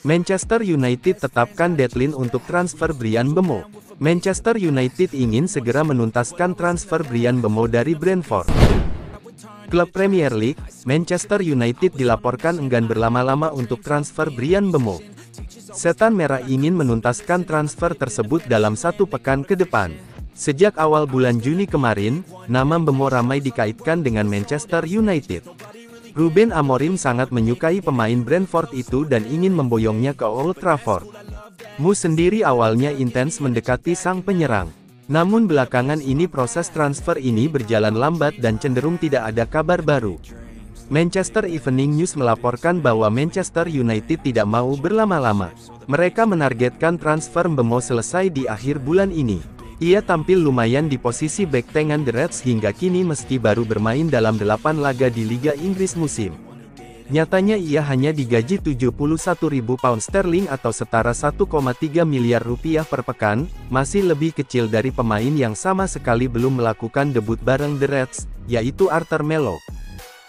Manchester United tetapkan deadline untuk transfer Bryan Mbeumo. Manchester United ingin segera menuntaskan transfer Bryan Mbeumo dari Brentford. Klub Premier League, Manchester United dilaporkan enggan berlama-lama untuk transfer Bryan Mbeumo. Setan Merah ingin menuntaskan transfer tersebut dalam 1 pekan ke depan. Sejak awal bulan Juni kemarin, nama Mbeumo ramai dikaitkan dengan Manchester United. Ruben Amorim sangat menyukai pemain Brentford itu dan ingin memboyongnya ke Old Trafford. Mu sendiri awalnya intens mendekati sang penyerang. Namun belakangan ini proses transfer ini berjalan lambat dan cenderung tidak ada kabar baru. Manchester Evening News melaporkan bahwa Manchester United tidak mau berlama-lama. Mereka menargetkan transfer Mbeumo selesai di akhir bulan ini. Ia tampil lumayan di posisi bek tengah The Reds hingga kini meski baru bermain dalam 8 laga di Liga Inggris musim. Nyatanya ia hanya digaji £71.000 atau setara 1,3 miliar rupiah per pekan, masih lebih kecil dari pemain yang sama sekali belum melakukan debut bareng The Reds, yaitu Arthur Melo.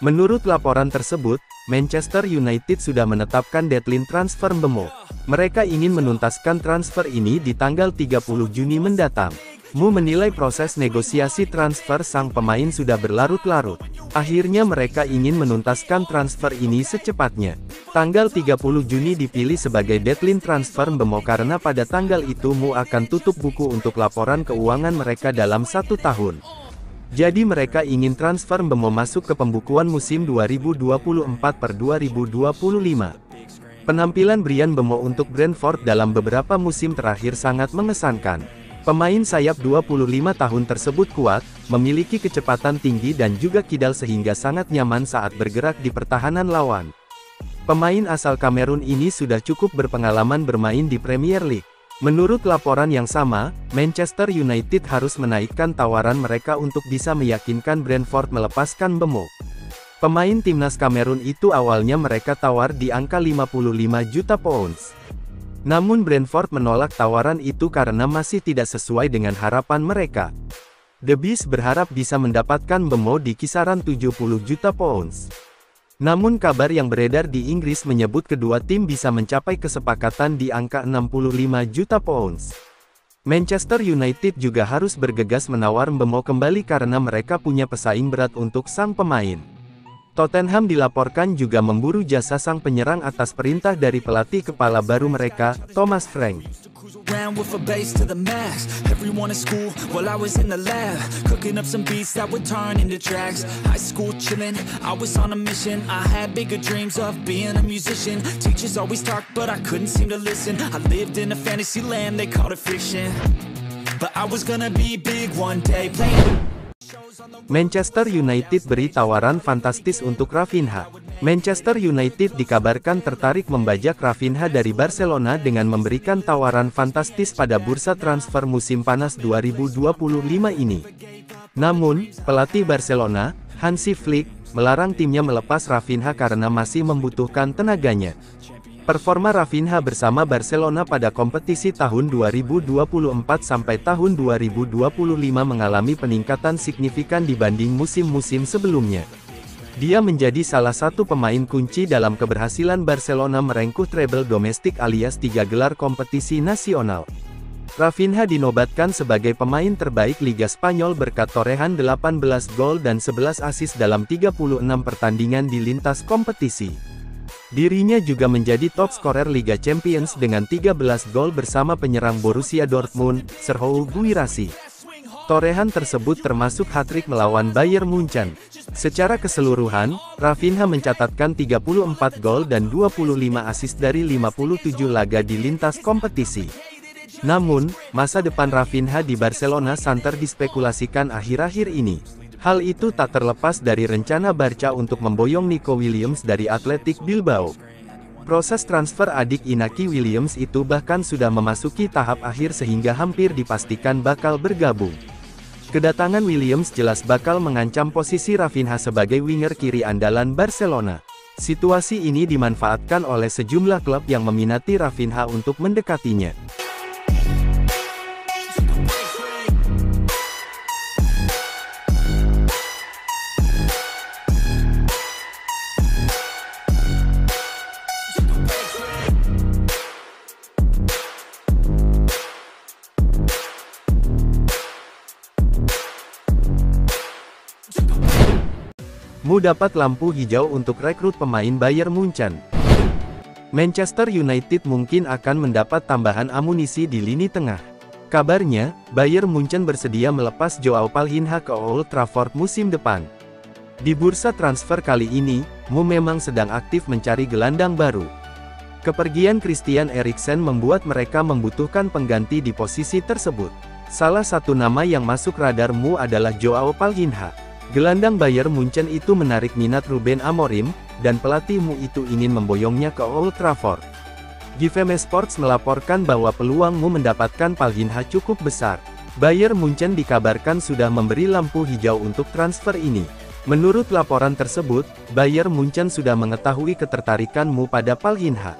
Menurut laporan tersebut, Manchester United sudah menetapkan deadline transfer Mbeumo. Mereka ingin menuntaskan transfer ini di tanggal 30 Juni mendatang. Mu menilai proses negosiasi transfer sang pemain sudah berlarut-larut. Akhirnya mereka ingin menuntaskan transfer ini secepatnya. Tanggal 30 Juni dipilih sebagai deadline transfer Mbeumo karena pada tanggal itu Mu akan tutup buku untuk laporan keuangan mereka dalam 1 tahun. Jadi mereka ingin transfer Mbeumo masuk ke pembukuan musim 2024/2025. Penampilan Bryan Mbeumo untuk Brentford dalam beberapa musim terakhir sangat mengesankan. Pemain sayap 25 tahun tersebut kuat, memiliki kecepatan tinggi dan juga kidal sehingga sangat nyaman saat bergerak di pertahanan lawan. Pemain asal Kamerun ini sudah cukup berpengalaman bermain di Premier League. Menurut laporan yang sama, Manchester United harus menaikkan tawaran mereka untuk bisa meyakinkan Brentford melepaskan Mbeumo. Pemain timnas Kamerun itu awalnya mereka tawar di angka 55 juta pounds. Namun Brentford menolak tawaran itu karena masih tidak sesuai dengan harapan mereka. The Bees berharap bisa mendapatkan Mbeumo di kisaran 70 juta pounds. Namun kabar yang beredar di Inggris menyebut kedua tim bisa mencapai kesepakatan di angka 65 juta pounds. Manchester United juga harus bergegas menawar Mbeumo kembali karena mereka punya pesaing berat untuk sang pemain. Tottenham dilaporkan juga memburu jasa sang penyerang atas perintah dari pelatih kepala baru mereka, Thomas Frank. Manchester United beri tawaran fantastis untuk Raphinha. Manchester United dikabarkan tertarik membajak Raphinha dari Barcelona dengan memberikan tawaran fantastis pada bursa transfer musim panas 2025 ini. Namun, pelatih Barcelona, Hansi Flick, melarang timnya melepas Raphinha karena masih membutuhkan tenaganya. Performa Raphinha bersama Barcelona pada kompetisi tahun 2024 sampai tahun 2025 mengalami peningkatan signifikan dibanding musim-musim sebelumnya. Dia menjadi salah satu pemain kunci dalam keberhasilan Barcelona merengkuh treble domestik alias 3 gelar kompetisi nasional. Raphinha dinobatkan sebagai pemain terbaik Liga Spanyol berkat torehan 18 gol dan 11 assist dalam 36 pertandingan di lintas kompetisi. Dirinya juga menjadi top skorer Liga Champions dengan 13 gol bersama penyerang Borussia Dortmund, Serhou Guirassy. Torehan tersebut termasuk hat-trick melawan Bayern Munchen. Secara keseluruhan, Raphinha mencatatkan 34 gol dan 25 assist dari 57 laga di lintas kompetisi. Namun, masa depan Rafinha di Barcelona santer dispekulasikan akhir-akhir ini. Hal itu tak terlepas dari rencana Barca untuk memboyong Nico Williams dari Athletic Bilbao. Proses transfer adik Inaki Williams itu bahkan sudah memasuki tahap akhir sehingga hampir dipastikan bakal bergabung. Kedatangan Williams jelas bakal mengancam posisi Rafinha sebagai winger kiri andalan Barcelona. Situasi ini dimanfaatkan oleh sejumlah klub yang meminati Rafinha untuk mendekatinya. Mu dapat lampu hijau untuk rekrut pemain Bayern Munchen. Manchester United mungkin akan mendapat tambahan amunisi di lini tengah. Kabarnya, Bayern Munchen bersedia melepas Joao Palhinha ke Old Trafford musim depan. Di bursa transfer kali ini, Mu memang sedang aktif mencari gelandang baru. Kepergian Christian Eriksen membuat mereka membutuhkan pengganti di posisi tersebut. Salah satu nama yang masuk radar Mu adalah Joao Palhinha. Gelandang Bayern Munchen itu menarik minat Ruben Amorim, dan pelatih Mu itu ingin memboyongnya ke Old Trafford. GVM Sports melaporkan bahwa peluang Mu mendapatkan Palhinha cukup besar. Bayern Munchen dikabarkan sudah memberi lampu hijau untuk transfer ini. Menurut laporan tersebut, Bayern Munchen sudah mengetahui ketertarikan Mu pada Palhinha.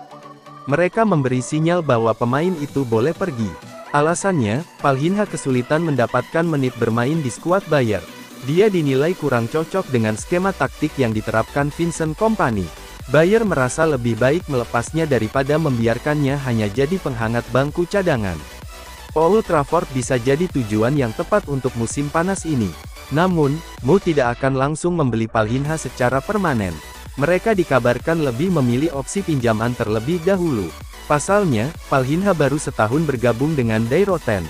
Mereka memberi sinyal bahwa pemain itu boleh pergi. Alasannya, Palhinha kesulitan mendapatkan menit bermain di skuad Bayern. Dia dinilai kurang cocok dengan skema taktik yang diterapkan Vincent Kompany. Bayern merasa lebih baik melepasnya daripada membiarkannya hanya jadi penghangat bangku cadangan. Old Trafford bisa jadi tujuan yang tepat untuk musim panas ini. Namun, Mu tidak akan langsung membeli Palhinha secara permanen. Mereka dikabarkan lebih memilih opsi pinjaman terlebih dahulu. Pasalnya, Palhinha baru setahun bergabung dengan Dayroten.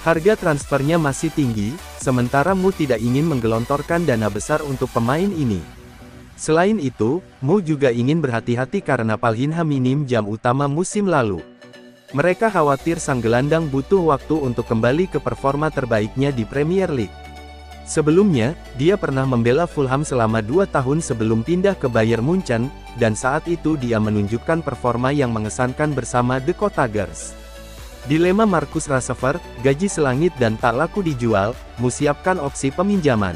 Harga transfernya masih tinggi, sementara Mu tidak ingin menggelontorkan dana besar untuk pemain ini. Selain itu, Mu juga ingin berhati-hati karena Palhinha minim jam utama musim lalu. Mereka khawatir sang gelandang butuh waktu untuk kembali ke performa terbaiknya di Premier League. Sebelumnya, dia pernah membela Fulham selama 2 tahun sebelum pindah ke Bayern Munchen, dan saat itu dia menunjukkan performa yang mengesankan bersama The Cottagers. Dilema Marcus Rashford, gaji selangit dan tak laku dijual, Mu siapkan opsi peminjaman.